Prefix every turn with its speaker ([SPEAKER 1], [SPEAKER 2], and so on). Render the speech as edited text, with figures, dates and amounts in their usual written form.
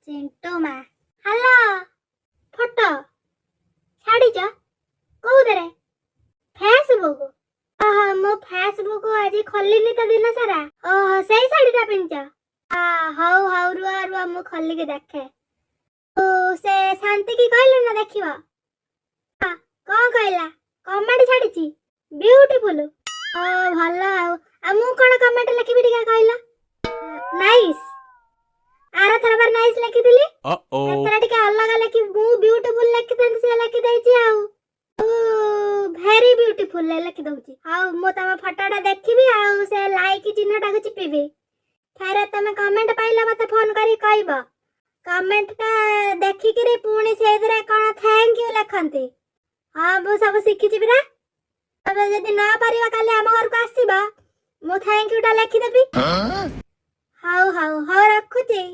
[SPEAKER 1] चिंटू मा hello photo छाड़ीच कोउदरे Facebook मो Facebook आज खोलिनी तो दिन सारा ओह सही साड़ीटा पिंच हौ हौ रुआ रुआ मु खोली के देखे तो से शांति की कहले ना देखिबा कौन कहला कमेंट छाड़ीची ब्यूटीफुल ओ भला आ मु कोन कमेंट लिखिबी टिका कहला नाइस आरा थरबार नाइस लिखि दिली एतरा टिका अलग लिखि मु ब्यूटीफुल लिखि दन से लिखि दैची आउ वेरी ब्यूटीफुल लिखि दउची आउ मो तम फोटोटा देखिबी आउ से लाइक चिन्हटा को चिपिबी फेरे तमे कमेंट पाइला मते फोन करी कहबो कमेंट ता देखि कि पुणी से इधर कोन थैंक यू लिखंती हां मु सब सिखि छी बिरा अब यदि ना परिवा काले हम घर को आसीबा मु थैंक यू टा लिखि देबी हाउ हाउ हाउ रखुची।